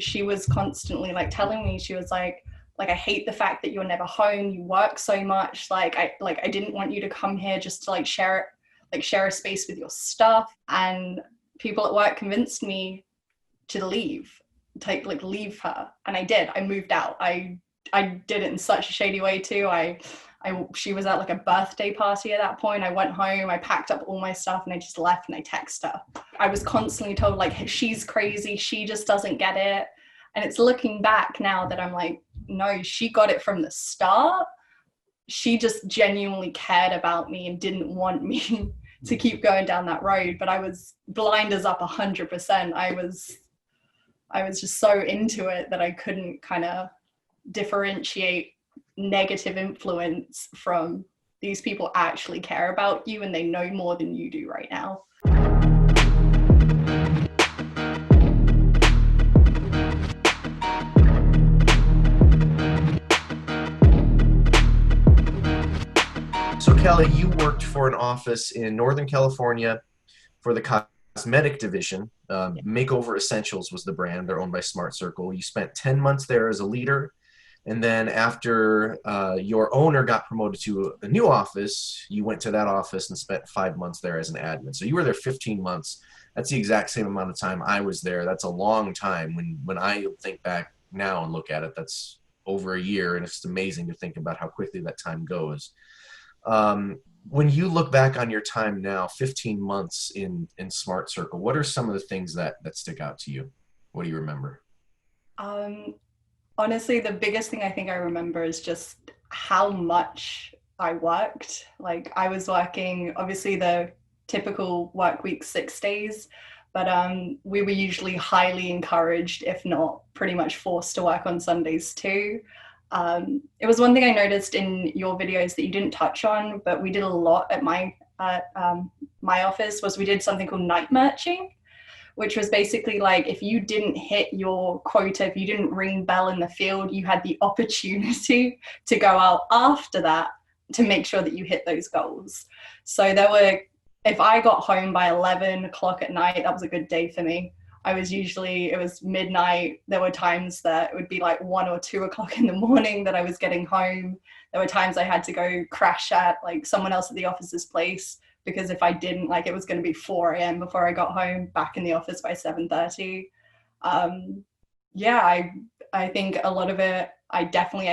she was constantly like telling me, she was like, I hate the fact that you're never home, you work so much, I didn't want you to come here just to share a space with your stuff. And people at work convinced me to leave her, and I did. I moved out. I did it in such a shady way too. She was at a birthday party at that point. I went home, I packed up all my stuff, and I just left, and I texted her. I was constantly told she's crazy, she just doesn't get it. And it's looking back now that I'm like, no, she got it from the start. She just genuinely cared about me and didn't want me to keep going down that road. But I was blinders up 100%. I was just so into it that I couldn't kind of differentiate negative influence from these people actually care about you and they know more than you do right now. So Kelly, you worked for an office in Northern California for the cosmetic division. Makeover Essentials was the brand. They're owned by Smart Circle. You spent 10 months there as a leader. And then after your owner got promoted to a new office, you went to that office and spent 5 months there as an admin. So you were there 15 months. That's the exact same amount of time I was there. That's a long time. When I think back now and look at it, that's over a year. And it's amazing to think about how quickly that time goes. When you look back on your time now, 15 months in Smart Circle, what are some of the things that stick out to you? What do you remember? Honestly, the biggest thing I think I remember is just how much I worked. I was working, obviously the typical work week, 6 days, but we were usually highly encouraged, if not pretty much forced to work on Sundays too. It was one thing I noticed in your videos that you didn't touch on, but we did a lot at my office, was we did something called night merching, which was basically if you didn't hit your quota, if you didn't ring bell in the field, you had the opportunity to go out after that to make sure that you hit those goals. So if I got home by 11 o'clock at night, that was a good day for me. It was midnight. There were times that it would be 1 or 2 o'clock in the morning that I was getting home. There were times I had to go crash at someone else at the office's place, because if I didn't, it was going to be 4 a.m. before I got home, back in the office by 7:30. I think a lot of it, I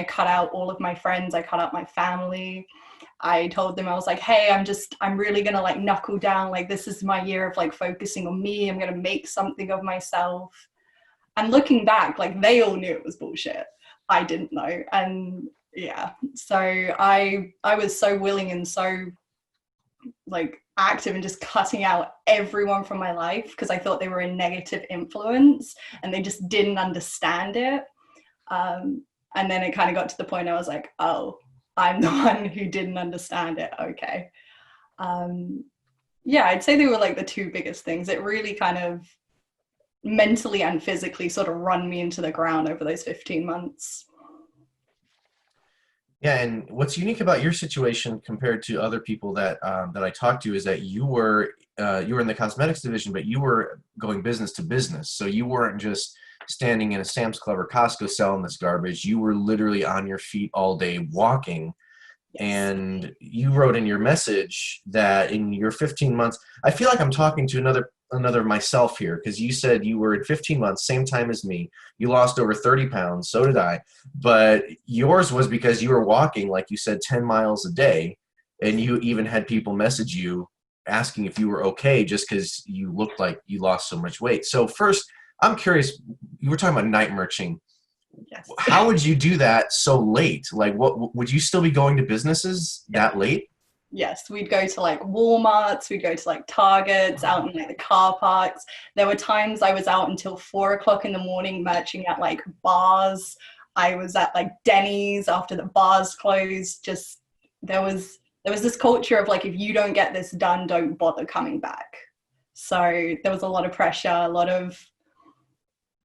cut out all of my friends. I cut out my family. I told them, I was like, hey, I'm really going to knuckle down. This is my year of focusing on me. I'm going to make something of myself. And looking back, they all knew it was bullshit. I didn't know. And yeah, so I was so willing and so active and just cutting out everyone from my life because I thought they were a negative influence and they just didn't understand it. And then it kind of got to the point I was like, oh, I'm the one who didn't understand it. Okay. I'd say they were the two biggest things. It really kind of mentally and physically sort of run me into the ground over those 15 months. Yeah, and what's unique about your situation compared to other people that I talked to is that you were in the cosmetics division, but you were going business to business. So you weren't just standing in a Sam's Club or Costco selling this garbage. You were literally on your feet all day walking. Yes. And you wrote in your message that in your 15 months, I feel like I'm talking to another myself here, because you said you were in 15 months, same time as me. You lost over 30 pounds. So did I. But yours was because you were walking, like you said, 10 miles a day. And you even had people message you asking if you were okay just because you looked like you lost so much weight. So first, I'm curious, you were talking about night merching. Yes. How would you do that so late? What would you still be going to businesses that late? Yes, we'd go to Walmarts, we'd go to Targets, out in the car parks. There were times I was out until 4 o'clock in the morning merching at bars. I was at Denny's after the bars closed. Just there was this culture of if you don't get this done, don't bother coming back. So there was a lot of pressure,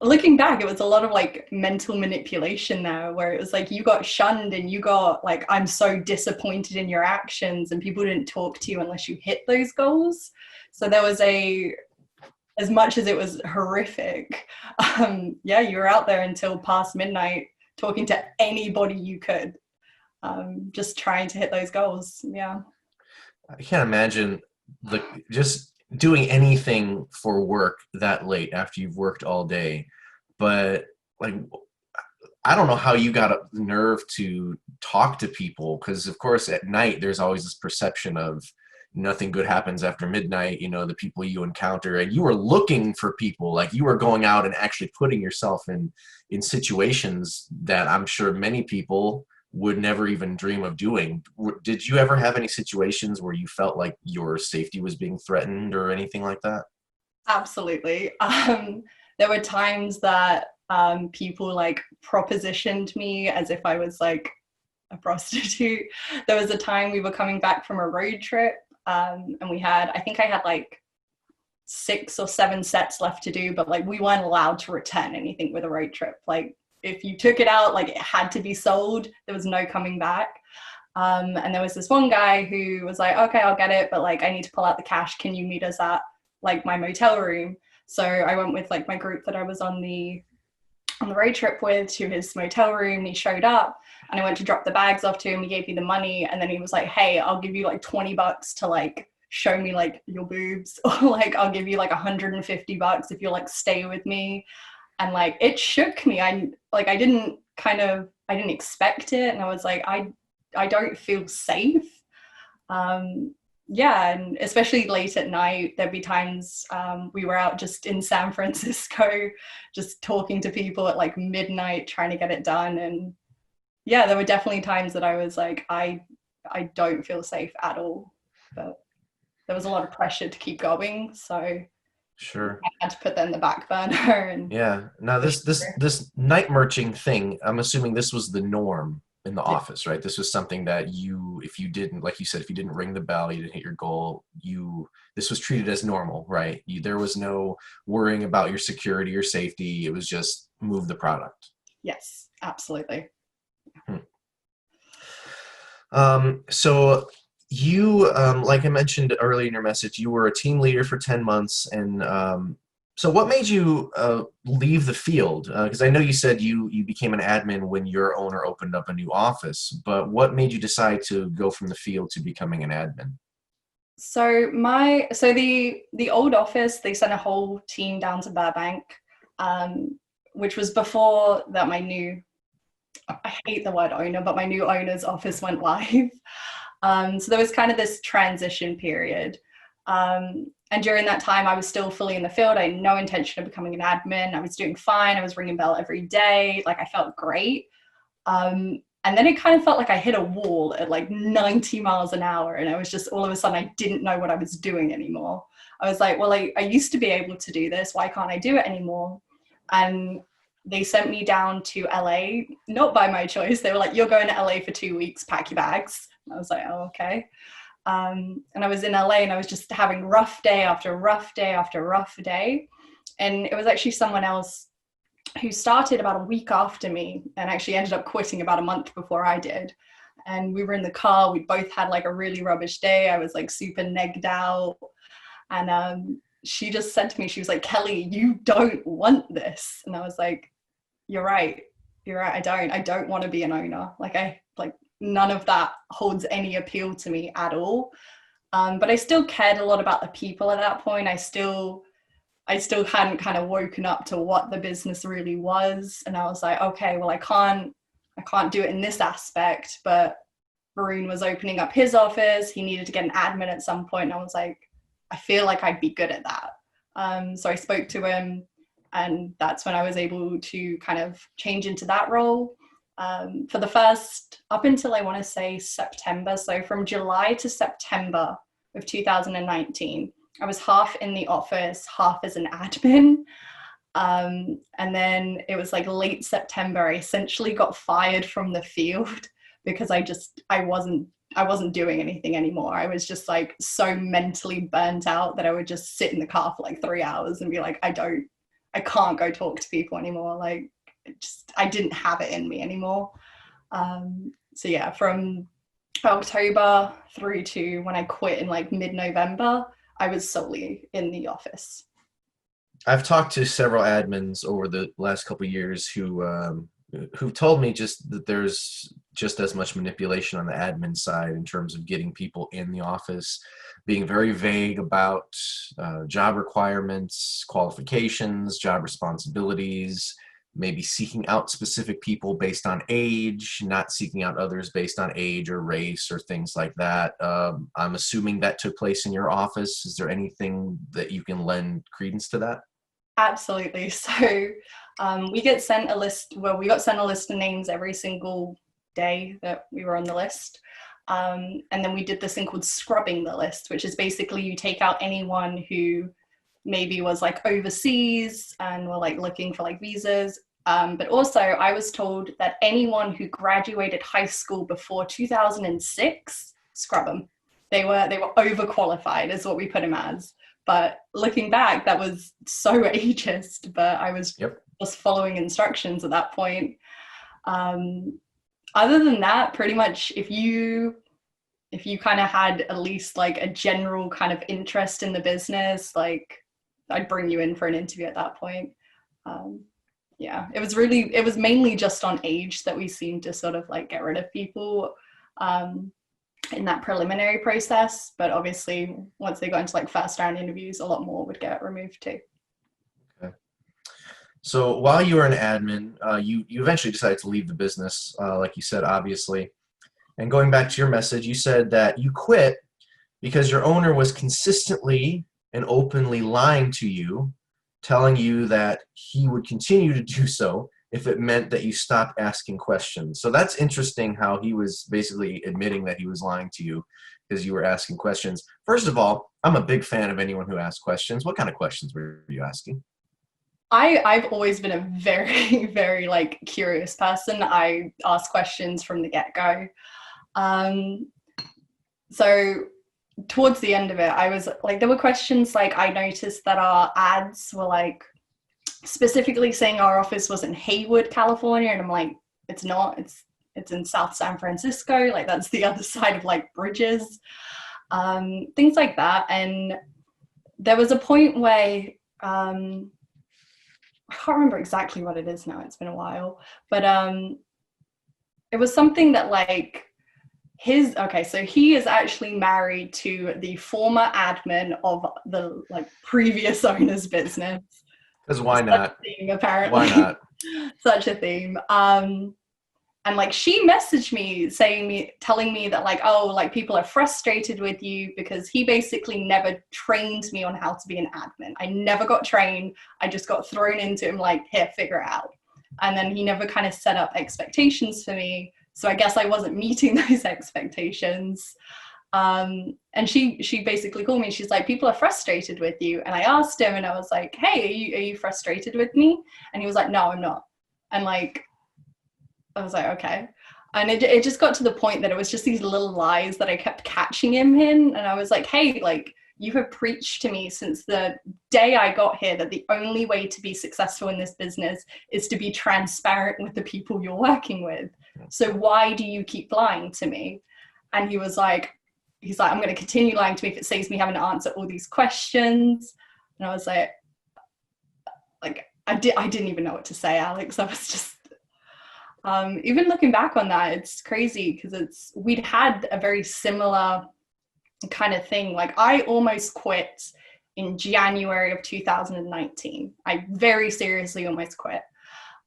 looking back, it was a lot of mental manipulation there, where it was you got shunned and you got I'm so disappointed in your actions, and people didn't talk to you unless you hit those goals. So there was as much as it was horrific, yeah, you were out there until past midnight talking to anybody you could, just trying to hit those goals. Yeah. I can't imagine the just doing anything for work that late after you've worked all day. But like, I don't know how you got up the nerve to talk to people, because of course at night there's always this perception of nothing good happens after midnight, the people you encounter, and you were looking for people, like you were going out and actually putting yourself in situations that I'm sure many people would never even dream of doing. Did you ever have any situations where you felt like your safety was being threatened or anything like that? Absolutely. There were times that people like propositioned me as if I was like a prostitute. There was a time we were coming back from a road trip, and I think I had like 6 or 7 sets left to do, but like we weren't allowed to return anything with a road trip. Like if you took it out, like it had to be sold. There was no coming back. And there was this one guy who was like, okay, I'll get it, but like I need to pull out the cash. Can you meet us at like my motel room? So I went with like my group that I was on the road trip with to his motel room, and he showed up, and I went to drop the bags off to him. He gave me the money, and then he was like, hey, I'll give you like $20 to like show me like your boobs, or like I'll give you like $150 if you like stay with me. And like it shook me. I didn't expect it, and I was like, I don't feel safe. Yeah, and especially late at night, there'd be times we were out just in San Francisco, just talking to people at like midnight, trying to get it done. And yeah, there were definitely times that I was like, I don't feel safe at all. But there was a lot of pressure to keep going, so I Sure. had to put that in the back burner and Yeah. Now push through. this night merching thing, I'm assuming this was the norm in the Yeah. office, right? This was something that if you didn't, like you said, if you didn't ring the bell, you didn't hit your goal, this was treated as normal, right? There was no worrying about your security or safety. It was just move the product. Yes, absolutely. Hmm. So like I mentioned earlier in your message, you were a team leader for 10 months. And so what made you leave the field? Because I know you said you became an admin when your owner opened up a new office, but what made you decide to go from the field to becoming an admin? So the old office, they sent a whole team down to Burbank, um, which was before that I hate the word owner, but my new owner's office went live. So there was kind of this transition period. And during that time, I was still fully in the field. I had no intention of becoming an admin. I was doing fine. I was ringing bell every day. Like I felt great. And then it kind of felt like I hit a wall at like 90 miles an hour. And I was just all of a sudden, I didn't know what I was doing anymore. I was like, well, I used to be able to do this. Why can't I do it anymore? And they sent me down to LA, not by my choice. They were like, you're going to LA for 2 weeks, pack your bags. And I was like, oh, okay. And I was in LA, and I was just having rough day after rough day after rough day. And it was actually someone else who started about a week after me and actually ended up quitting about a month before I did. And we were in the car. We both had like a really rubbish day. I was like super negged out. And she just said to me, she was like, Kelly, you don't want this. And I was like, you're right. You're right. I don't want to be an owner. Like none of that holds any appeal to me at all. But I still cared a lot about the people at that point. I still hadn't kind of woken up to what the business really was. And I was like, okay, well, I can't do it in this aspect, but Varun was opening up his office. He needed to get an admin at some point. And I was like, I feel like I'd be good at that. So I spoke to him, and that's when I was able to kind of change into that role. For the first, up until I want to say September, so from July to September of 2019, I was half in the office, half as an admin. And then it was like late September, I essentially got fired from the field because I wasn't doing anything anymore. I was just like so mentally burnt out that I would just sit in the car for like 3 hours and be like, I can't go talk to people anymore. Like I didn't have it in me anymore. So yeah, from October through to when I quit in like mid-November, I was solely in the office. I've talked to several admins over the last couple of years who've told me just that there's just as much manipulation on the admin side in terms of getting people in the office, being very vague about job requirements, qualifications, job responsibilities, maybe seeking out specific people based on age, not seeking out others based on age or race or things like that. I'm assuming that took place in your office. Is there anything that you can lend credence to that? Absolutely. So we get sent a list. Well, we got sent a list of names every single day that we were on the list. And then we did this thing called scrubbing the list, which is basically you take out anyone who maybe was like overseas and were like looking for like visas. But also I was told that anyone who graduated high school before 2006, scrub them. They were overqualified is what we put them as. But looking back, that was so ageist, but I was Yep. just following instructions at that point. Um, Other than that, pretty much if you kind of had at least like a general kind of interest in the business, like I'd bring you in for an interview at that point. Um, yeah, it was mainly just on age that we seemed to sort of like get rid of people in that preliminary process. But obviously, once they got into like first round interviews, a lot more would get removed too. Okay. So while you were an admin, you eventually decided to leave the business, like you said, obviously. And going back to your message, you said that you quit because your owner was consistently and openly lying to you, telling you that he would continue to do so if it meant that you stopped asking questions. So that's interesting how he was basically admitting that he was lying to you because you were asking questions. First of all, I'm a big fan of anyone who asks questions. What kind of questions were you asking? I've always been a very, very like curious person. I ask questions from the get-go. Um, so towards the end of it, I was like, there were questions like I noticed that our ads were like specifically saying our office was in Haywood, California, and I'm like, it's not. It's in South San Francisco. Like that's the other side of like bridges, things like that. And there was a point where I can't remember exactly what it is now. It's been a while, but it was something that like his okay, so he is actually married to the former admin of the like previous owner's business. Because why Such not? a theme, Why apparently. not? Such a theme. And like she messaged me telling me that like, oh, like people are frustrated with you because he basically never trained me on how to be an admin. I never got trained. I just got thrown into him like, here, figure it out. And then he never kind of set up expectations for me. So I guess I wasn't meeting those expectations. And she basically called me. She's like, people are frustrated with you. And I asked him, and I was like, hey, are you frustrated with me? And he was like, no, I'm not. And like, I was like, okay. And it just got to the point that it was just these little lies that I kept catching him in. And I was like, hey, like, you have preached to me since the day I got here that the only way to be successful in this business is to be transparent with the people you're working with. So why do you keep lying to me? And he's like, I'm going to continue lying to me if it saves me having to answer all these questions. And I was like, I didn't even know what to say, Alex. I was just, even looking back on that, it's crazy because we'd had a very similar kind of thing. Like I almost quit in January of 2019. I very seriously almost quit.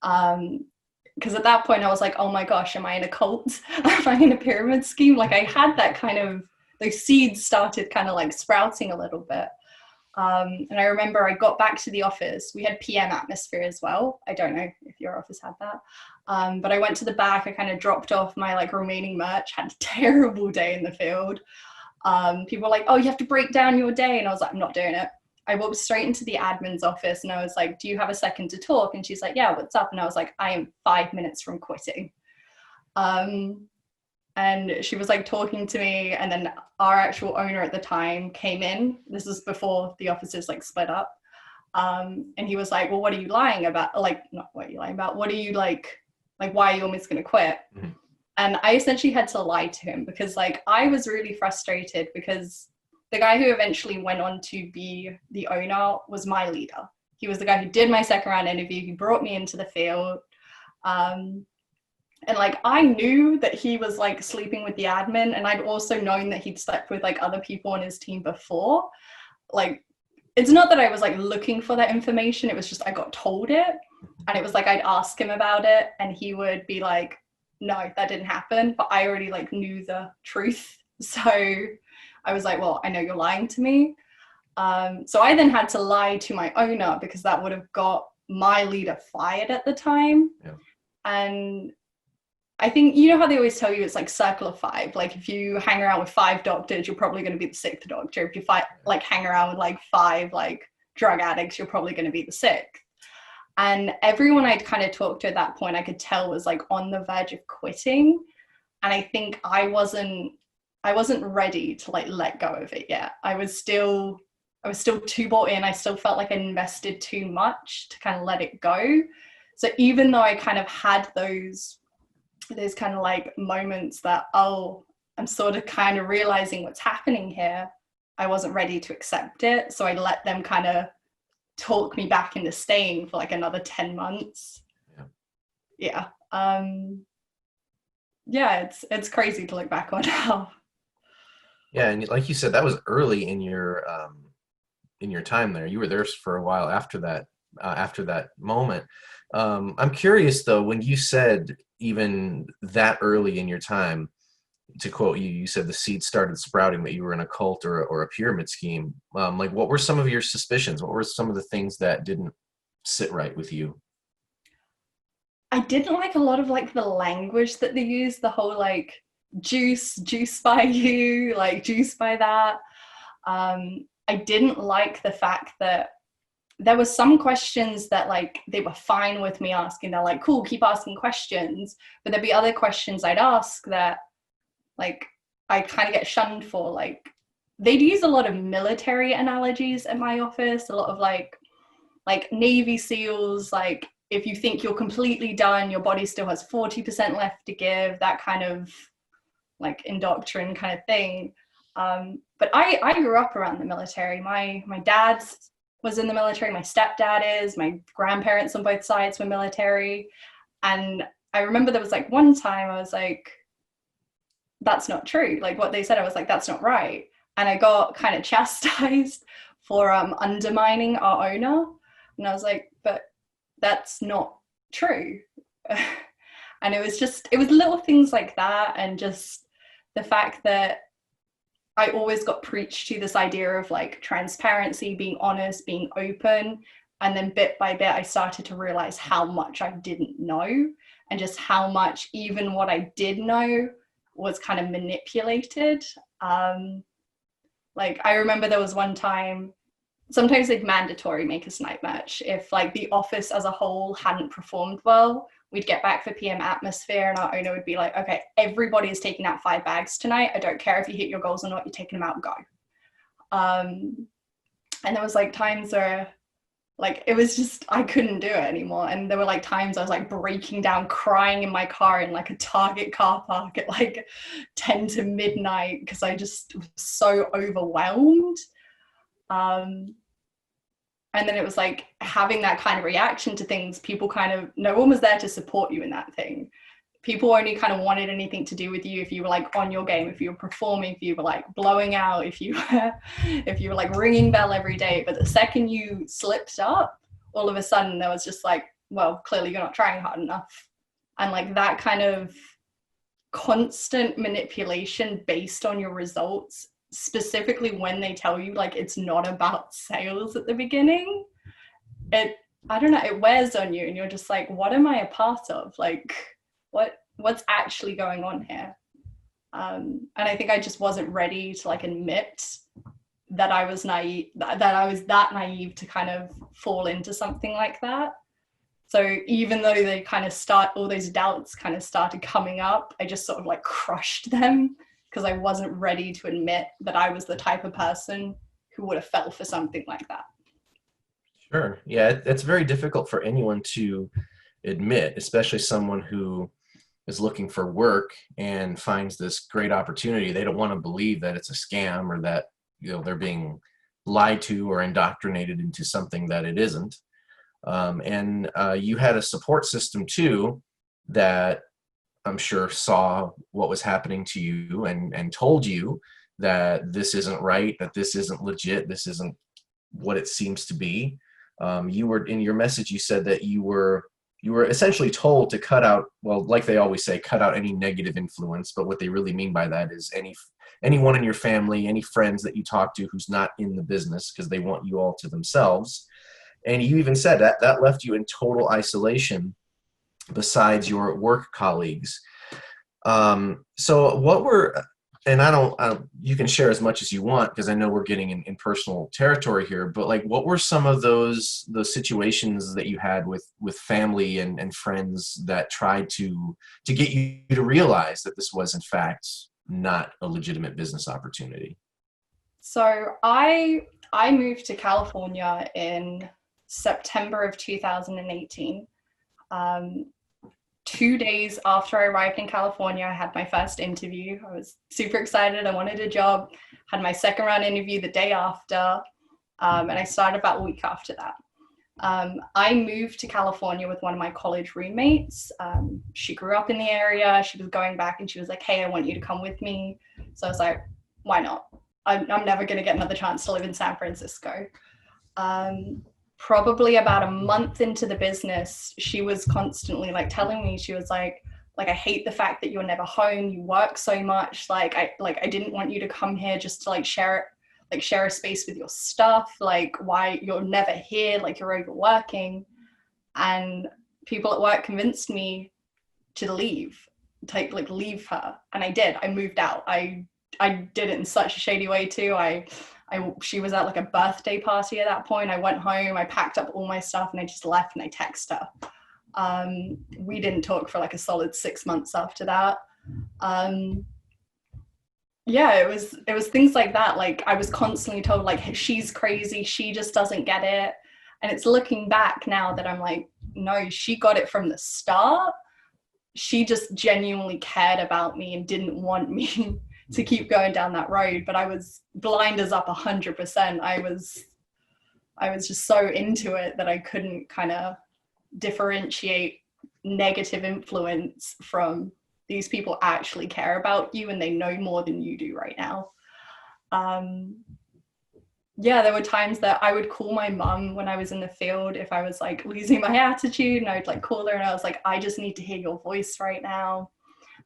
Because at that point I was like, oh my gosh, am I in a cult? Am I in a pyramid scheme? Like I had that kind of, those seeds started kind of like sprouting a little bit. And I remember I got back to the office. We had PM atmosphere as well. I don't know if your office had that. But I went to the back, I kind of dropped off my like remaining merch, had a terrible day in the field. People were like, oh, you have to break down your day. And I was like, I'm not doing it. I walked straight into the admin's office and I was like, do you have a second to talk? And she's like, yeah, what's up? And I was like, I am 5 minutes from quitting. And she was like talking to me, and then our actual owner at the time came in. This was before the offices like split up. And he was like, well, what are you lying about? Like, not what are you lying about? What are you like why are you almost going to quit? Mm-hmm. And I essentially had to lie to him because like I was really frustrated because the guy who eventually went on to be the owner was my leader. He was the guy who did my second round interview. He brought me into the field. And like I knew that he was like sleeping with the admin, and I'd also known that he'd slept with like other people on his team before. Like it's not that I was like looking for that information, it was just I got told it, and it was like I'd ask him about it and he would be like, no, that didn't happen, but I already like knew the truth. So I was like, well, I know you're lying to me. So I then had to lie to my owner because that would have got my leader fired at the time. Yeah. And I think, you know how they always tell you it's like circle of five. Like if you hang around with 5 doctors, you're probably going to be the 6th doctor. If you like hang around with like 5 like drug addicts, you're probably going to be the 6th. And everyone I'd kind of talked to at that point, I could tell was like on the verge of quitting. And I think I wasn't ready to like let go of it yet. I was still too bought in. I still felt like I invested too much to kind of let it go. So even though I kind of had those kind of like moments that, oh, I'm sort of kind of realizing what's happening here, I wasn't ready to accept it. So I let them kind of talk me back into staying for like another 10 months. Yeah. Yeah, it's crazy to look back on now. Yeah, and like you said, that was early in your time there. You were there for a while after that moment. I'm curious though, when you said even that early in your time, to quote you, you said the seed started sprouting that you were in a cult or a pyramid scheme. Like, what were some of your suspicions? What were some of the things that didn't sit right with you? I didn't like a lot of like the language that they used, the whole like juice by you, like juice by that. I didn't like the fact that there were some questions that like they were fine with me asking. They're like, cool, keep asking questions. But there'd be other questions I'd ask that like I kind of get shunned for. Like they'd use a lot of military analogies at my office, a lot of like Navy SEALs, like if you think you're completely done, your body still has 40% left to give, that kind of like indoctrination kind of thing. But I grew up around the military. My dad was in the military, my stepdad is, my grandparents on both sides were military. And I remember there was like one time I was like, that's not true. Like what they said, I was like, that's not right. And I got kind of chastised for undermining our owner. And I was like, but that's not true. And it was little things like that. And just the fact that I always got preached to this idea of like transparency, being honest, being open. And then bit by bit, I started to realize how much I didn't know, and just how much even what I did know was kind of manipulated. Like I remember there was one time, sometimes they'd mandatory make us night match. If like the office as a whole hadn't performed well, we'd get back for PM atmosphere and our owner would be like, okay, everybody is taking out 5 bags tonight. I don't care if you hit your goals or not, you're taking them out and go. And there was like times where like it was just I couldn't do it anymore. And there were like times I was like breaking down, crying in my car in like a Target car park at like 10 to midnight because I just was so overwhelmed. And then it was like having that kind of reaction to things. People kind of, no one was there to support you in that thing. People only kind of wanted anything to do with you if you were like on your game, if you were performing, if you were like blowing out, if you were like ringing bell every day. But the second you slipped up, all of a sudden there was just like, well, clearly you're not trying hard enough. And like that kind of constant manipulation based on your results, specifically when they tell you like it's not about sales at the beginning, I don't know, it wears on you and you're just like, what am I a part of? Like what's actually going on here? And I think I just wasn't ready to like admit that I was naive, that I was that naive to kind of fall into something like that. So even though they kind of all those doubts kind of started coming up, I just sort of like crushed them because I wasn't ready to admit that I was the type of person who would have fell for something like that. Sure. Yeah, it's very difficult for anyone to admit, especially someone who is looking for work and finds this great opportunity. They don't want to believe that it's a scam or that they're being lied to or indoctrinated into something that it isn't. And you had a support system too that I'm sure saw what was happening to you and told you that this isn't right, that this isn't legit, this isn't what it seems to be. You were in your message, you said that you were essentially told to cut out, well, like they always say, cut out any negative influence, but what they really mean by that is anyone in your family, any friends that you talk to who's not in the business, because they want you all to themselves. And you even said that that left you in total isolation besides your work colleagues. So what were, and I don't, you can share as much as you want because I know we're getting in personal territory here, but like, what were some of those situations that you had with family and friends that tried to get you to realize that this was in fact not a legitimate business opportunity? So I moved to California in September of 2018. Um, 2 days after I arrived in California, I had my first interview. I was super excited. I wanted a job. Had my second round interview the day after, and I started about a week after that. I moved to California with one of my college roommates. She grew up in the area. She was going back and she was like, hey, I want you to come with me. So I was like, why not? I'm never going to get another chance to live in San Francisco. Probably about a month into the business, she was constantly like telling me, she was like I hate the fact that you're never home, you work so much, I didn't want you to come here just to share a space with your stuff, like why you're never here, like you're overworking. And people at work convinced me to leave, leave her, and I did. I moved out. I did it in such a shady way too. She was at like a birthday party at that point. I went home, I packed up all my stuff, and I just left and I texted her. We didn't talk for like a solid 6 months after that. Yeah, it was things like that. Like I was constantly told like she's crazy, she just doesn't get it. And it's looking back now that I'm like, no, she got it from the start. She just genuinely cared about me and didn't want me to keep going down that road. But I was blinders up 100%. I was just so into it that I couldn't kind of differentiate negative influence from these people actually care about you and they know more than you do right now. Yeah, there were times that I would call my mum when I was in the field if I was like losing my attitude, and I'd like call her and I was like, I just need to hear your voice right now.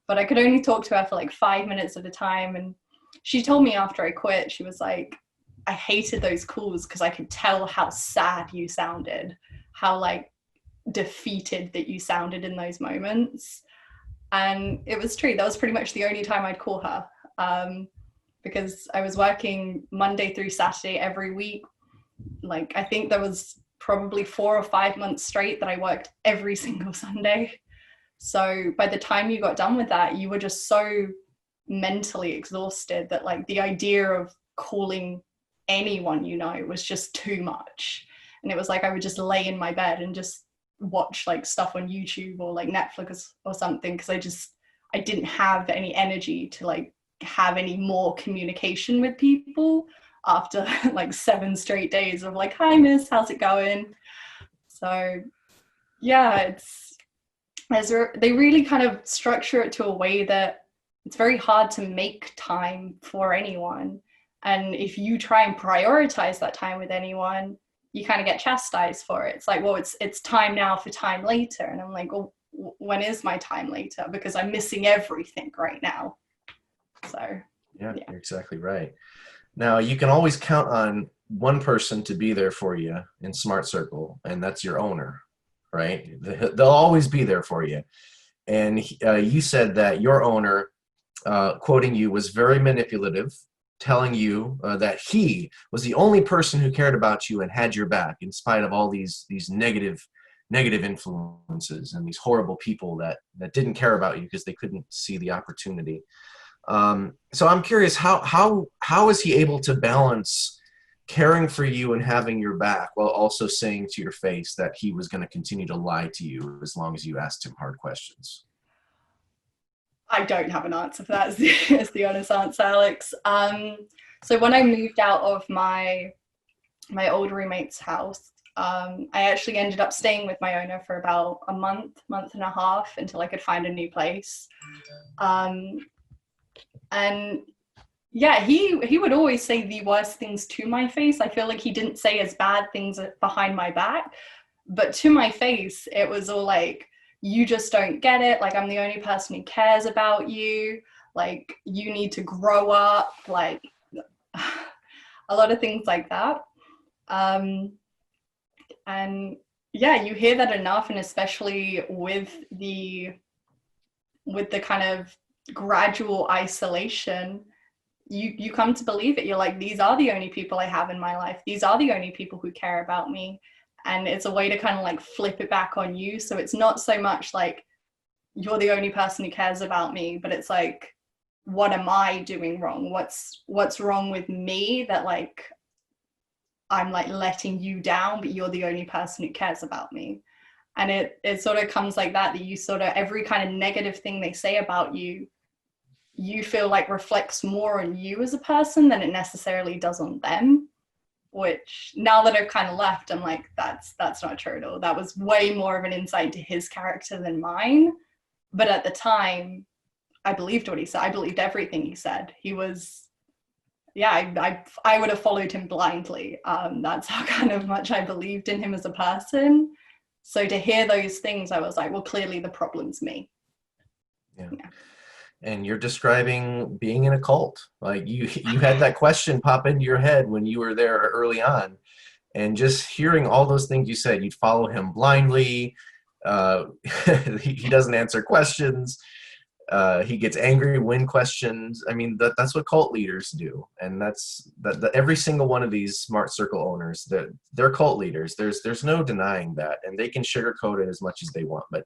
But I could only talk to her for like 5 minutes at a time. And she told me after I quit, she was like, I hated those calls because I could tell how sad you sounded, how like defeated that you sounded in those moments. And it was true. That was pretty much the only time I'd call her, because I was working Monday through Saturday every week. Like I think there was probably 4 or 5 months straight that I worked every single Sunday. So by the time you got done with that, you were just so mentally exhausted that like the idea of calling anyone you know was just too much. And it was like I would just lay in my bed and just watch like stuff on YouTube or like Netflix or something, because I didn't have any energy to like have any more communication with people after like 7 straight days of like, hi miss, how's it going? So yeah, they really kind of structure it to a way that it's very hard to make time for anyone. And if you try and prioritize that time with anyone, you kind of get chastised for it. It's like, well, it's time now for time later. And I'm like, well, when is my time later? Because I'm missing everything right now. So Yeah, you're exactly right. Now, you can always count on one person to be there for you in Smart Circle, and that's your owner, right? They'll always be there for you. And you said that your owner, quoting you, was very manipulative, telling you that he was the only person who cared about you and had your back in spite of all these negative influences and these horrible people that didn't care about you because they couldn't see the opportunity. So I'm curious, how is he able to balance caring for you and having your back while also saying to your face that he was going to continue to lie to you as long as you asked him hard questions? I don't have an answer for that, is the honest answer, Alex. So when I moved out of my old roommate's house, I actually ended up staying with my owner for about a month and a half until I could find a new place. And yeah, he would always say the worst things to my face. I feel like he didn't say as bad things behind my back, but to my face, it was all like, you just don't get it. Like, I'm the only person who cares about you. Like, you need to grow up. Like, a lot of things like that. Um, and yeah, you hear that enough, and especially with the kind of gradual isolation, you come to believe it. You're like, these are the only people I have in my life. These are the only people who care about me. And it's a way to kind of like flip it back on you. So it's not so much like you're the only person who cares about me, but it's like, what am I doing wrong? What's wrong with me that like I'm like letting you down, but you're the only person who cares about me. And it sort of comes like that you sort of, every kind of negative thing they say about you, you feel like reflects more on you as a person than it necessarily does on them. Which now that I've kind of left, I'm like, that's not true at all. That was way more of an insight to his character than mine. But at the time, I believed what he said. I believed everything he said. He was, yeah, I would have followed him blindly. That's how kind of much I believed in him as a person. So to hear those things, I was like, well, clearly the problem's me. Yeah. Yeah. And you're describing being in a cult. Like you had that question pop into your head when you were there early on, and just hearing all those things you said, you'd follow him blindly. Uh, he doesn't answer questions. He gets angry when questioned. I mean, that's what cult leaders do, and that's that. Every single one of these smart circle owners, they're cult leaders. There's no denying that, and they can sugarcoat it as much as they want, but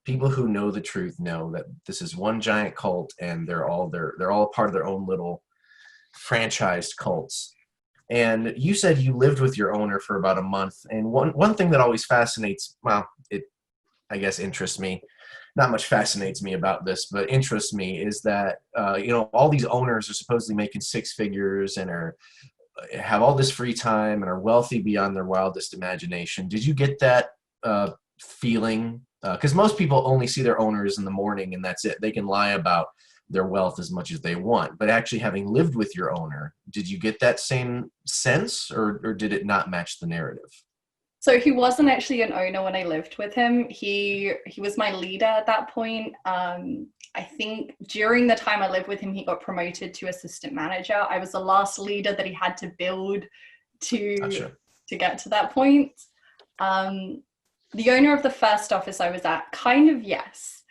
people who know the truth know that this is one giant cult, and they're all part of their own little franchised cults. And you said you lived with your owner for about a month, and one thing that always fascinates, well, it I guess interests me. Not much fascinates me about this, but interests me is that all these owners are supposedly making six figures and have all this free time and are wealthy beyond their wildest imagination. Did you get that feeling? Because most people only see their owners in the morning and that's it. They can lie about their wealth as much as they want. But actually having lived with your owner, did you get that same sense, or did it not match the narrative? So he wasn't actually an owner when I lived with him. He was my leader at that point. I think during the time I lived with him, he got promoted to assistant manager. I was the last leader that he had to build Gotcha. to get to that point. The owner of the first office I was at, kind of, yes.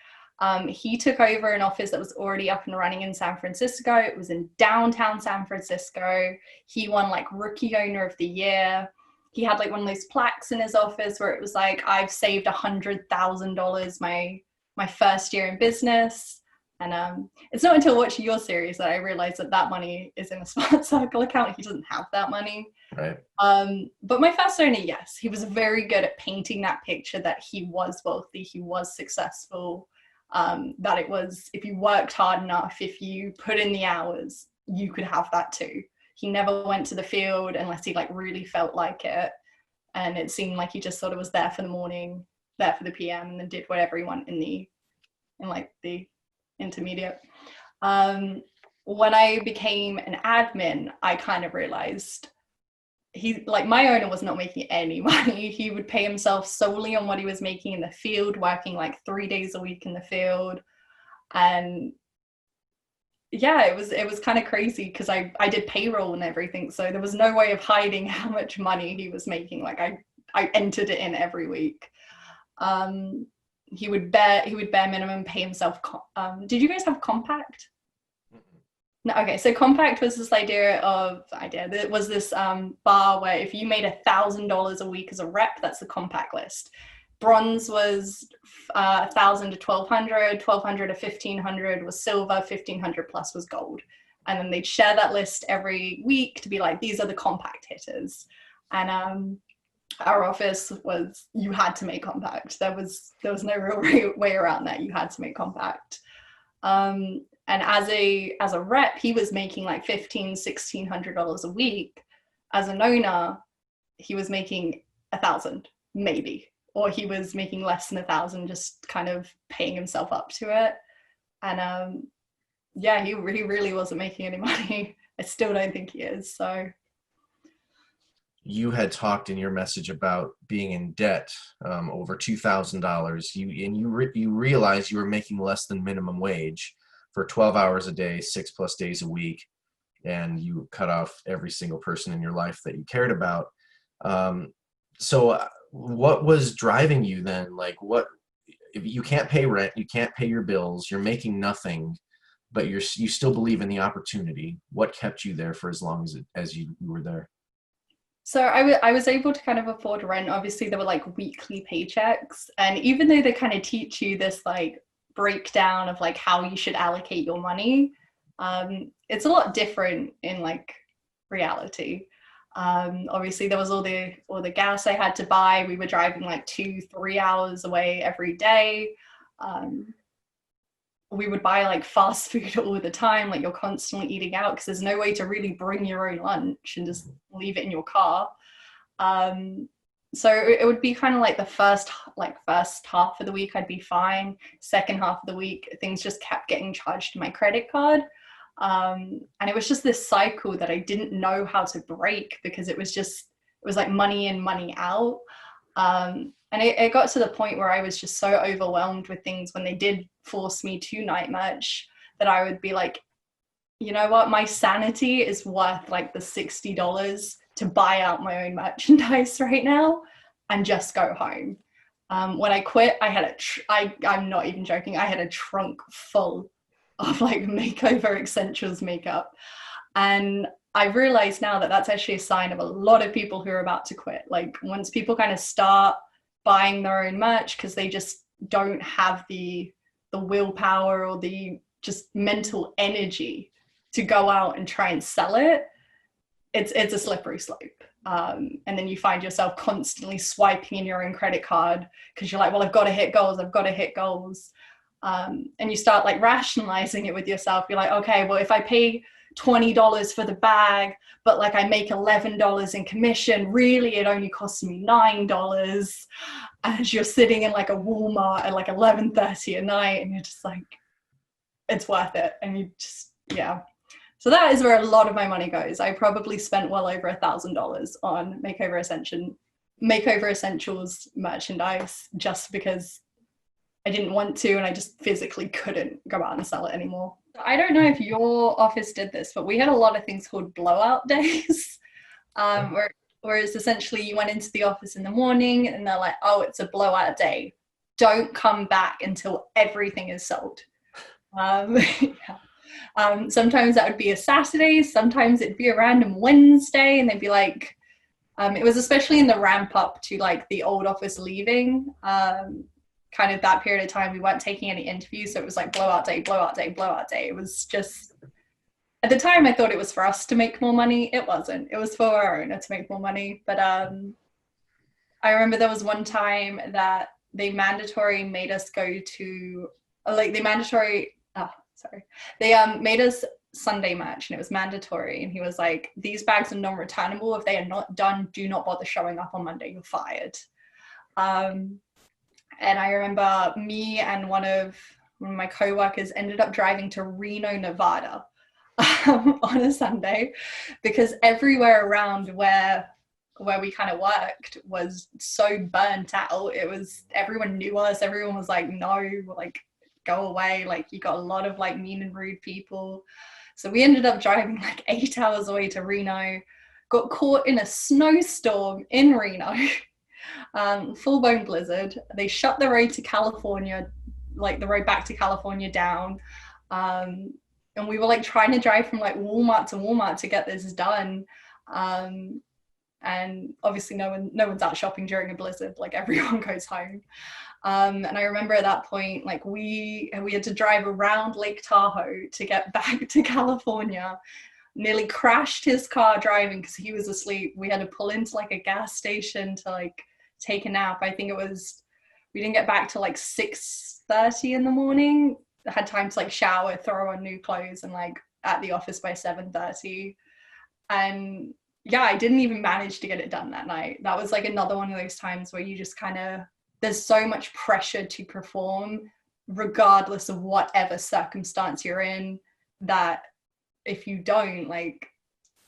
He took over an office that was already up and running in San Francisco. It was in downtown San Francisco. He won like rookie owner of the year. He had like one of those plaques in his office where it was like, I've saved $100,000 my first year in business. And it's not until watching your series that I realized that money is in a Smart Circle account. He doesn't have that money. Right. But my first owner, yes, he was very good at painting that picture that he was wealthy, he was successful, that it was, if you worked hard enough, if you put in the hours, you could have that too. He never went to the field unless he like really felt like it. And it seemed like he just sort of was there for the morning, there for the PM, and then did whatever he wanted in like the intermediate. When I became an admin, I kind of realized my owner was not making any money. He would pay himself solely on what he was making in the field, working like 3 days a week in the field. And yeah, it was kind of crazy because I did payroll and everything, so there was no way of hiding how much money he was making. Like I entered it in every week. He would bare minimum pay himself. Did you guys have Compact? No, okay, so Compact was this idea. There was this bar where if you made $1,000 a week as a rep, that's the Compact list. Bronze was 1,000 to 1,200, 1,200 to 1,500 was silver, 1,500 plus was gold. And then they'd share that list every week to be like, these are the Compact hitters. And our office was, you had to make Compact. There was no real way around that. You had to make Compact. And as a rep, he was making like $1,500, $1,600 a week. As an owner, he was making 1,000 maybe, or he was making less than 1,000, just kind of paying himself up to it. And yeah, he really wasn't making any money. I still don't think he is. So You had talked in your message about being in debt, over $2,000. You realized you were making less than minimum wage for 12 hours a day, 6+ days a week, and you cut off every single person in your life that you cared about. So what was driving you then? Like, what, if you can't pay rent, you can't pay your bills, you're making nothing, but you still believe in the opportunity. What kept you there for as long as you were there? So I was able to kind of afford rent. Obviously, there were like weekly paychecks. And even though they kind of teach you this like breakdown of like how you should allocate your money, it's a lot different in like reality. Obviously, there was all the gas I had to buy. We were driving like 2-3 hours away every day. Um, we would buy like fast food all the time, like you're constantly eating out because there's no way to really bring your own lunch and just leave it in your car. um so it would be kind of like the first half of the week I'd be fine. Second half of the week things just kept getting charged to my credit card. And it was just this cycle that I didn't know how to break, because it was like money in, money out. And it got to the point where I was just so overwhelmed with things when they did force me to night merch, that I would be like, you know what, my sanity is worth like the $60 to buy out my own merchandise right now and just go home. When I quit, I had I'm not even joking, I had a trunk full of like makeover essentials makeup. And I realize now that that's actually a sign of a lot of people who are about to quit. Like once people kind of start buying their own merch because they just don't have the willpower or the just mental energy to go out and try and sell it, it's a slippery slope. And then you find yourself constantly swiping in your own credit card because you're like, well, I've got to hit goals. And you start like rationalizing it with yourself. You're like, okay, well, if I pay $20 for the bag, but like I make $11 in commission, really it only costs me $9. And you're sitting in like a Walmart at like 11:30 at night, and you're just like, it's worth it. And you just, yeah. So that is where a lot of my money goes. I probably spent well over $1,000 on makeover essentials merchandise, just because I didn't want to, and I just physically couldn't go out and sell it anymore. I don't know if your office did this, but we had a lot of things called blowout days, where it's essentially you went into the office in the morning and they're like, oh, it's a blowout day. Don't come back until everything is sold. Yeah. Sometimes that would be a Saturday, sometimes it'd be a random Wednesday, and they'd be like, it was especially in the ramp up to like the old office leaving. Kind of that period of time, we weren't taking any interviews, so it was like blowout day, blowout day, blowout day. It was just, at the time I thought it was for us to make more money. It wasn't. It was for our owner to make more money. But I remember there was one time that they mandatory made us go to, like they mandatory, they made us Sunday merch, and it was mandatory. And he was like, these bags are non-returnable. If they are not done, do not bother showing up on Monday. You're fired. And I remember me and one of my co-workers ended up driving to Reno, Nevada on a Sunday, because everywhere around where we kind of worked was so burnt out. It was, everyone knew us. Everyone was like, no, like, go away. Like, you got a lot of like mean and rude people. So we ended up driving like 8 hours away to Reno, got caught in a snowstorm in Reno. Full-blown blizzard. They shut the road to California, like the road back to California down. And we were like trying to drive from like Walmart to Walmart to get this done. And obviously no one's out shopping during a blizzard, like everyone goes home. And I remember at that point, like we had to drive around Lake Tahoe to get back to California. Nearly crashed his car driving because he was asleep. We had to pull into like a gas station to like take a nap. I think we didn't get back till like 6:30 in the morning. I had time to like shower, throw on new clothes, and like at the office by 7:30. And yeah, I didn't even manage to get it done that night. That was like another one of those times where you just kind of, there's so much pressure to perform regardless of whatever circumstance you're in, that if you don't, like,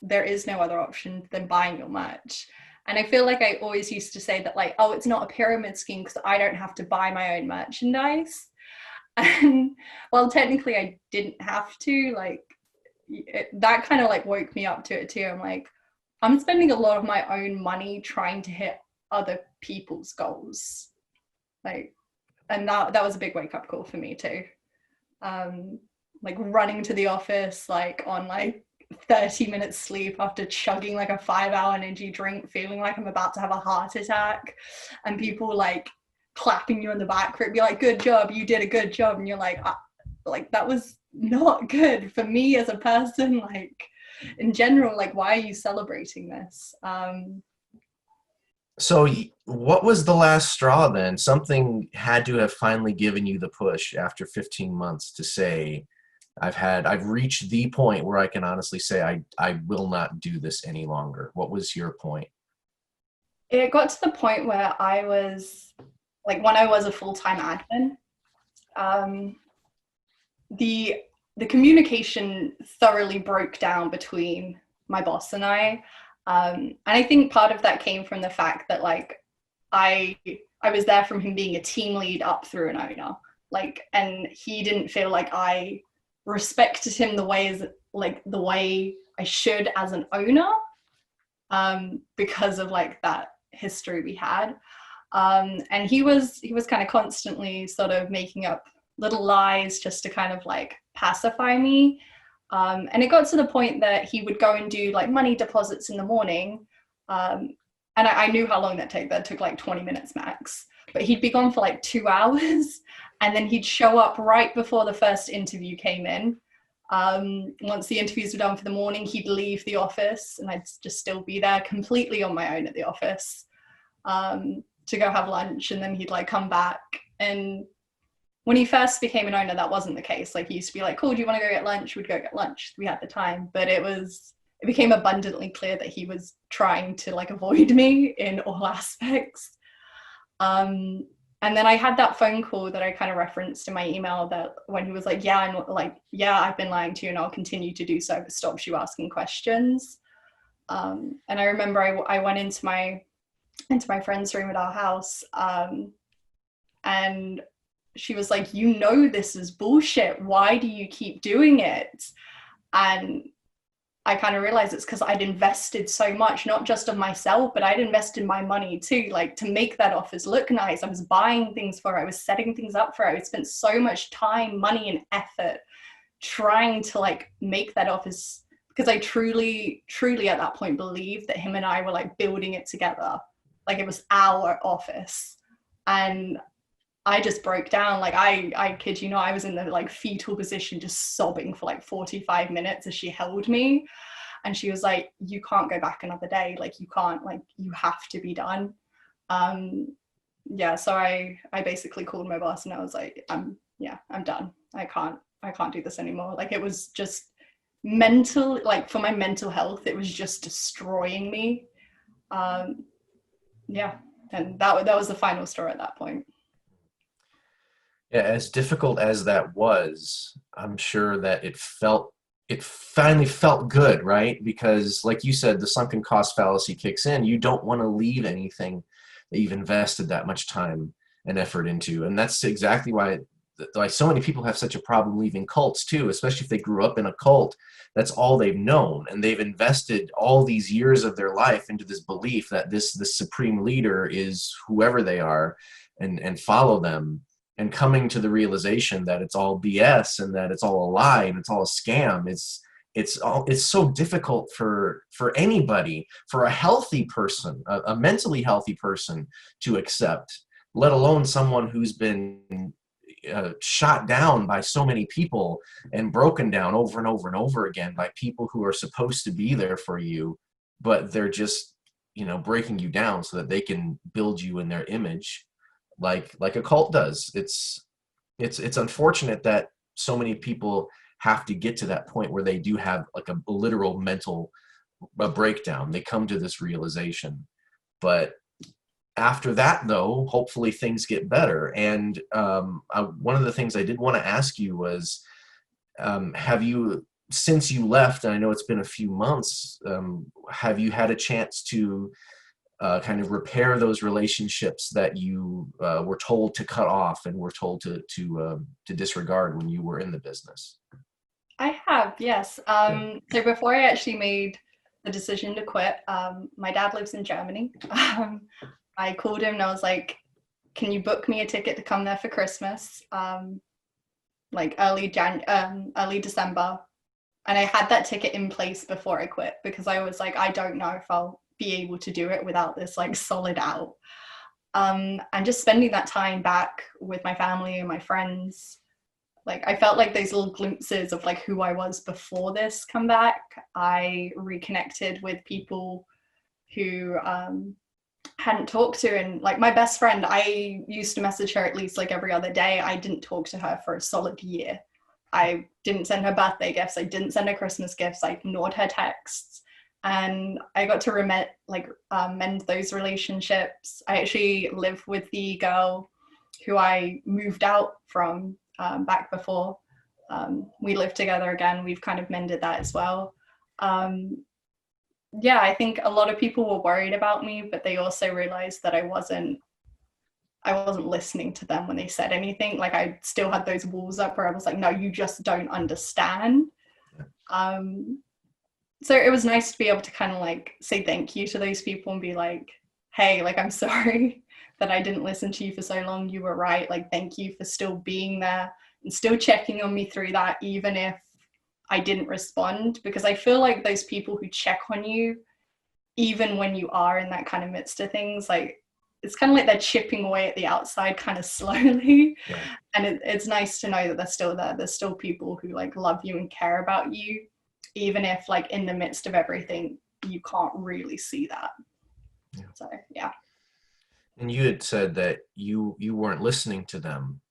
there is no other option than buying your merch. And I feel like I always used to say that, like, oh, it's not a pyramid scheme because I don't have to buy my own merchandise. And well, technically I didn't have to, like, that kind of like woke me up to it too. I'm like, I'm spending a lot of my own money trying to hit other people's goals. Like, and that was a big wake up call for me too. Um, like running to the office, like on like 30 minutes sleep after chugging like a 5-hour energy drink, feeling like I'm about to have a heart attack, and people like clapping you on the back for it, be like, good job, you did a good job. And you're like, that was not good for me as a person. Like, in general, like, why are you celebrating this? So what was the last straw then? Something had to have finally given you the push after 15 months to say, I've reached the point where I can honestly say I will not do this any longer. What was your point? It got to the point where I was like, when I was a full-time admin, um, the the communication thoroughly broke down between my boss and I. And I think part of that came from the fact that, like, I I was there from him being a team lead up through an owner. Like, and he didn't feel like I respected him the way I should as an owner, because of like that history we had. And he was kind of constantly sort of making up little lies just to kind of like pacify me. And it got to the point that he would go and do like money deposits in the morning. And I knew how long that took. That took like 20 minutes max. But he'd be gone for like 2 hours. And then he'd show up right before the first interview came in. Once the interviews were done for the morning, he'd leave the office and I'd just still be there completely on my own at the office, to go have lunch. And then he'd like come back. And when he first became an owner, that wasn't the case. Like, he used to be like, cool, do you want to go get lunch? We'd go get lunch. We had the time. But it became abundantly clear that he was trying to like avoid me in all aspects. And then I had that phone call that I kind of referenced in my email, that when he was like, yeah, I'm like, yeah, I've been lying to you and I'll continue to do so if it stops you asking questions. And I remember I went into my friend's room at our house, and she was like, you know, this is bullshit. Why do you keep doing it? And I kind of realized it's because I'd invested so much, not just of myself, but I'd invested my money too, like to make that office look nice. I was buying things for it. I was setting things up for it. I spent so much time, money, and effort trying to like make that office, because I truly, truly at that point believed that him and I were like building it together. Like, it was our office. And I just broke down. Like, I kid you not, I was in the like fetal position, just sobbing for like 45 minutes as she held me. And she was like, you can't go back another day. Like, you can't, like, you have to be done. Yeah. So I basically called my boss and I was like, I'm done. I can't do this anymore. Like, it was just mental, like for my mental health, it was just destroying me. Yeah. And that was the final straw at that point. Yeah, as difficult as that was, I'm sure that it finally felt good, right? Because like you said, the sunken cost fallacy kicks in. You don't want to leave anything that you've invested that much time and effort into. And that's exactly why so many people have such a problem leaving cults too, especially if they grew up in a cult. That's all they've known, and they've invested all these years of their life into this belief that this supreme leader is whoever they are, and follow them, and coming to the realization that it's all BS and that it's all a lie and it's all a scam. It's so difficult for anybody, for a healthy person, a mentally healthy person, to accept, let alone someone who's been shot down by so many people and broken down over and over and over again by people who are supposed to be there for you, but they're just, breaking you down so that they can build you in their image, like a cult does. It's unfortunate that so many people have to get to that point where they do have like a literal mental a breakdown. They come to this realization. But after that, though, hopefully things get better. And one of the things I did want to ask you was, have you, since you left, and I know it's been a few months, have you had a chance to kind of repair those relationships that you were told to cut off and were told to disregard when you were in the business? I have, yes. Yeah. So before I actually made the decision to quit, my dad lives in Germany. I called him and I was like, can you book me a ticket to come there for Christmas? Like early December. And I had that ticket in place before I quit because I was like, I don't know if I'll be able to do it without this like solid out. And just spending that time back with my family and my friends, like I felt like those little glimpses of like who I was before this comeback. I reconnected with people who hadn't talked to, and like my best friend, I used to message her at least like every other day. I didn't talk to her for a solid year. I didn't send her birthday gifts. I didn't send her Christmas gifts. I ignored her texts. And I got to mend those relationships. I actually live with the girl who I moved out from back before. We live together again. We've kind of mended that as well. Yeah, I think a lot of people were worried about me, but they also realized that I wasn't listening to them when they said anything. Like I still had those walls up where I was like, no, you just don't understand. So it was nice to be able to kind of like say thank you to those people and be like, hey, like, I'm sorry that I didn't listen to you for so long. You were right. Like, thank you for still being there and still checking on me through that, even if I didn't respond, because I feel like those people who check on you, even when you are in that kind of midst of things, like it's kind of like they're chipping away at the outside kind of slowly. Yeah. And it's nice to know that they're still there. There's still people who like love you and care about you, even if like in the midst of everything, you can't really see that. Yeah. So, yeah. And you had said that you weren't listening to them.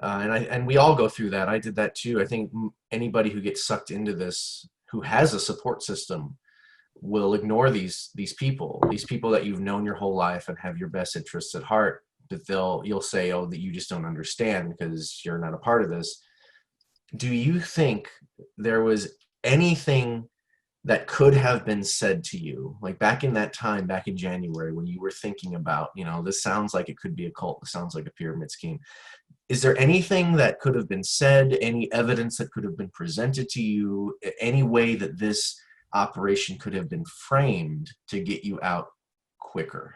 And we all go through that. I did that too. I think anybody who gets sucked into this, who has a support system, will ignore these people that you've known your whole life and have your best interests at heart. But you'll say, oh, that you just don't understand because you're not a part of this. Do you think there was anything that could have been said to you, like back in that time, back in January, when you were thinking about, this sounds like it could be a cult, this sounds like a pyramid scheme? Is there anything that could have been said, any evidence that could have been presented to you, any way that this operation could have been framed to get you out quicker?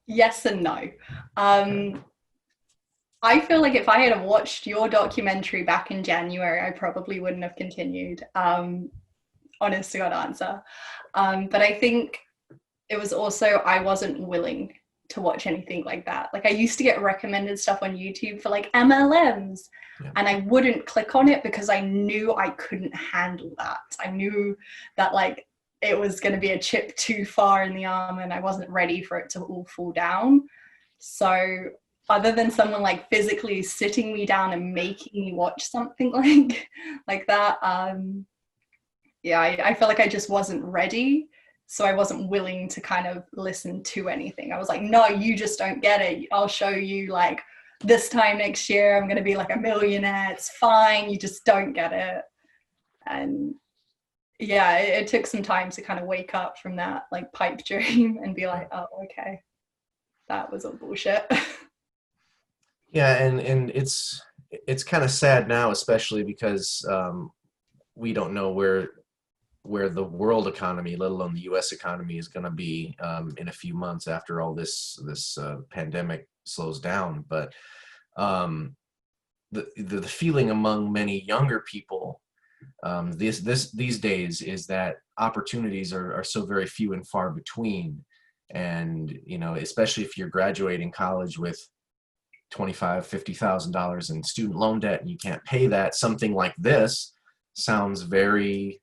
Yes and no. I feel like if I had watched your documentary back in January, I probably wouldn't have continued. Honest to God answer. But I think it was also, I wasn't willing to watch anything like that. Like I used to get recommended stuff on YouTube for like MLMs, yeah, and I wouldn't click on it because I knew I couldn't handle that. I knew that like it was going to be a chip too far in the arm and I wasn't ready for it to all fall down. So other than someone like physically sitting me down and making me watch something like that, yeah, I feel like I just wasn't ready. So I wasn't willing to kind of listen to anything. I was like, no, you just don't get it. I'll show you like this time next year, I'm going to be like a millionaire. It's fine. You just don't get it. And yeah, it took some time to kind of wake up from that like pipe dream and be like, oh, okay, that was all bullshit. Yeah, and it's kind of sad now, especially because we don't know where the world economy, let alone the U.S. economy, is going to be in a few months after all this pandemic slows down. But the feeling among many younger people these days is that opportunities are so very few and far between. And especially if you're graduating college with $25,000-$50,000 in student loan debt and you can't pay that, something like this sounds very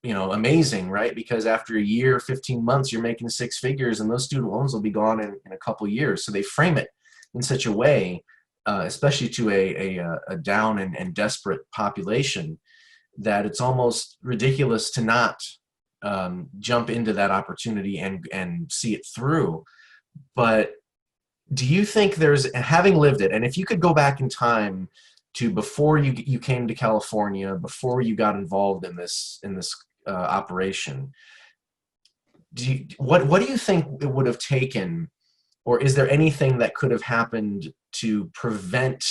amazing, right? Because after a year, 15 months, you're making six figures and those student loans will be gone in a couple years. So they frame it in such a way, especially to a down and desperate population, that it's almost ridiculous to not jump into that opportunity and see it through. But do you think there's, having lived it, and if you could go back in time to before you came to California, before you got involved in this operation, what do you think it would have taken, or is there anything that could have happened to prevent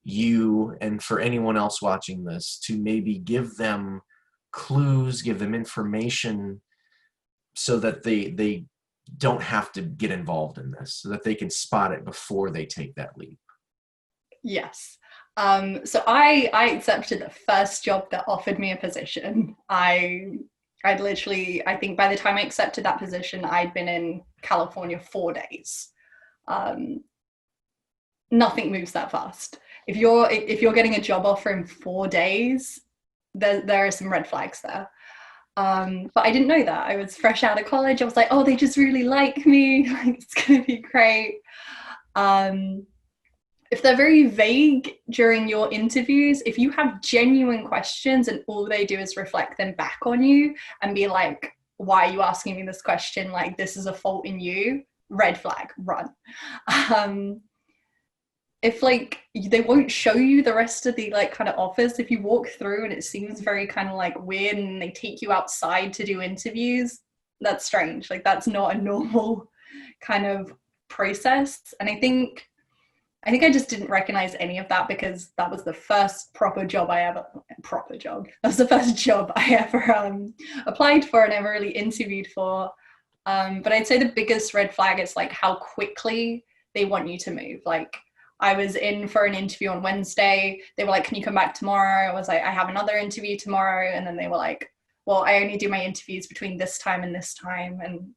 you, and for anyone else watching this, to maybe give them clues, give them information, so that they don't have to get involved in this, so that they can spot it before they take that leap? Yes. So I accepted the first job that offered me a position. I'd literally, I think by the time I accepted that position, I'd been in California 4 days. Nothing moves that fast. If you're getting a job offer in 4 days, there are some red flags there. But I didn't know that. I was fresh out of college. I was like, oh, they just really like me. Like, it's gonna be great. If they're very vague during your interviews, if you have genuine questions and all they do is reflect them back on you and be like, why are you asking me this question? Like, this is a fault in you. Red flag, run. If like they won't show you the rest of the like kind of offers, if you walk through and it seems very kind of like weird and they take you outside to do interviews, that's strange. Like, that's not a normal kind of process. And I think I just didn't recognize any of that, because that was the first job I ever applied for and ever really interviewed for. But I'd say the biggest red flag is like how quickly they want you to move. Like, I was in for an interview on Wednesday. They were like, can you come back tomorrow? I was like, I have another interview tomorrow. And then they were like, well, I only do my interviews between this time and this time. And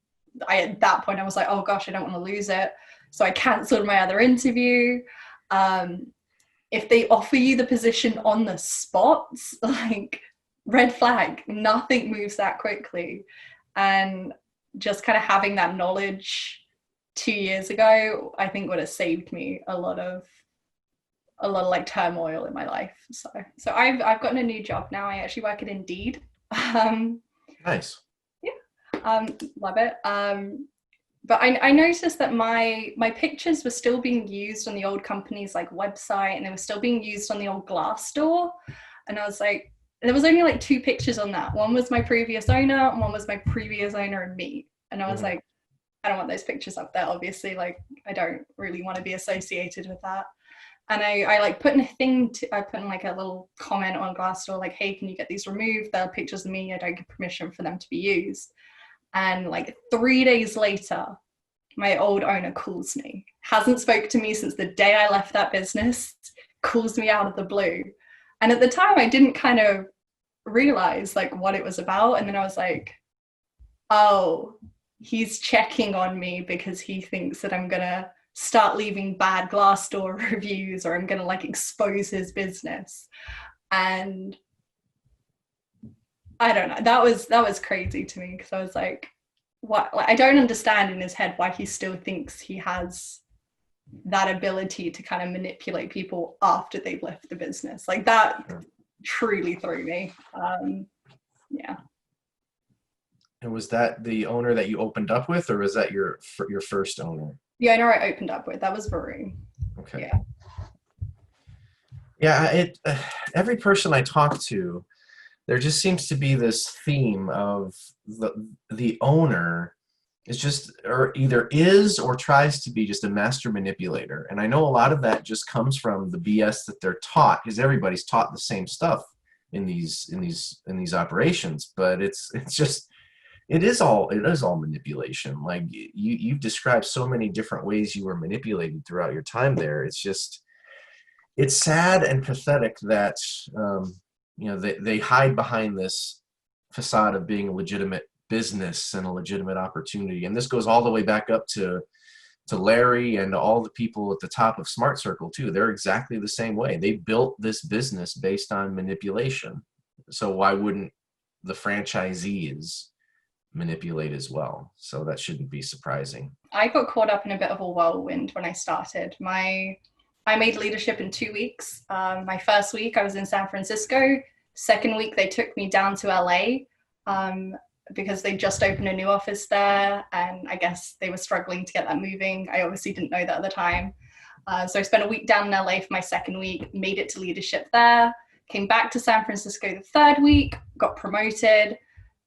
at that point I was like, oh gosh, I don't want to lose it. So I canceled my other interview. If they offer you the position on the spot, like, red flag, nothing moves that quickly. And just kind of having that knowledge 2 years ago, I think would have saved me a lot of like turmoil in my life. So I've gotten a new job now. I actually work at Indeed. Nice. Yeah, love it. But I noticed that my pictures were still being used on the old company's like website, and they were still being used on the old Glassdoor. And I was like, there was only like 2 pictures on that. One was my previous owner, and one was my previous owner and me. And I was like, I don't want those pictures up there, obviously. Like, I don't really want to be associated with that. And I like put in like a little comment on Glassdoor, like, hey, can you get these removed? They're pictures of me. I don't give permission for them to be used. And like 3 days later, my old owner calls me. Hasn't spoke to me since the day I left that business. Calls me out of the blue. And at the time, I didn't kind of realize like what it was about. And then I was like, oh, he's checking on me because he thinks that I'm gonna start leaving bad Glassdoor reviews, or I'm gonna like expose his business. And I don't know, that was crazy to me, because I was like, what? Like, I don't understand in his head why he still thinks he has that ability to kind of manipulate people after they've left the business. Like, that truly threw me. Yeah. And was that the owner that you opened up with, or was that your first owner? The owner I opened up with, that was Varun. Okay. Yeah. Yeah, every person I talk to, there just seems to be this theme of the owner is just, or either is or tries to be, just a master manipulator. And I know a lot of that just comes from the BS that they're taught, because everybody's taught the same stuff in these operations. But it's just, it is all manipulation. Like, you've described so many different ways you were manipulated throughout your time there. It's just, it's sad and pathetic that they hide behind this facade of being a legitimate business and a legitimate opportunity. And this goes all the way back up to Larry and all the people at the top of Smart Circle too. They're exactly the same way. They built this business based on manipulation. So why wouldn't the franchisees manipulate as well? So that shouldn't be surprising. I got caught up in a bit of a whirlwind when I started. I made leadership in 2 weeks. My first week I was in San Francisco. Second week, they took me down to LA because they just opened a new office there, and I guess they were struggling to get that moving. I obviously didn't know that at the time. So I spent a week down in LA for my second week, made it to leadership there, came back to San Francisco the third week, got promoted,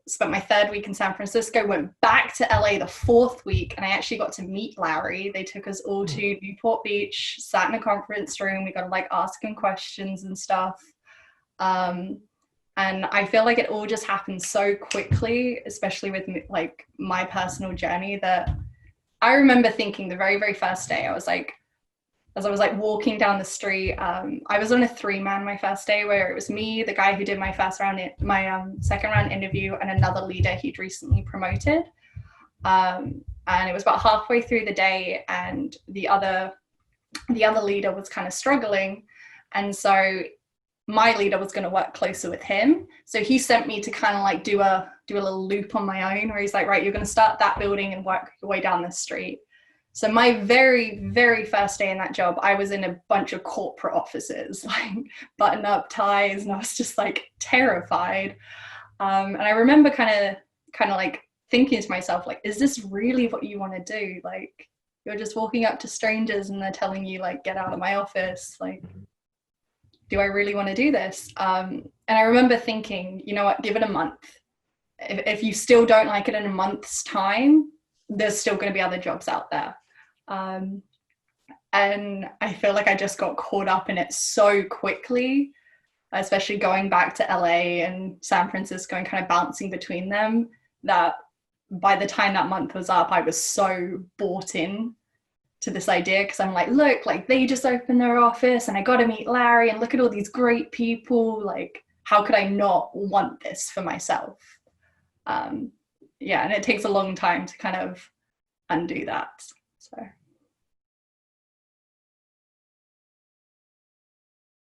spent my third week in San Francisco, went back to LA the fourth week, and I actually got to meet Larry. They took us all to Newport Beach, sat in a conference room. We got to like ask him questions and stuff. And I feel like it all just happened so quickly, especially with like my personal journey, that I remember thinking the very, very first day, I was like, as I was like walking down the street, I was on a 3-man my first day, where it was me, the guy who did my second round interview, and another leader he'd recently promoted. And it was about halfway through the day, and the other leader was kind of struggling. And so my leader was going to work closer with him. So he sent me to kind of like do a little loop on my own, where he's like, right, you're going to start that building and work your way down the street. So my very, very first day in that job, I was in a bunch of corporate offices, like button up ties, and I was just like terrified. And I remember kind of like thinking to myself, like, is this really what you want to do? Like, you're just walking up to strangers and they're telling you like, get out of my office. Like, do I really want to do this? And I remember thinking, you know what, give it a month. If you still don't like it in a month's time, there's still going to be other jobs out there. And I feel like I just got caught up in it so quickly, especially going back to LA and San Francisco and kind of bouncing between them, that by the time that month was up, I was so bought in to this idea, because I'm like, look, like they just opened their office and I got to meet Larry and look at all these great people. Like, how could I not want this for myself? Yeah, and it takes a long time to kind of undo that. So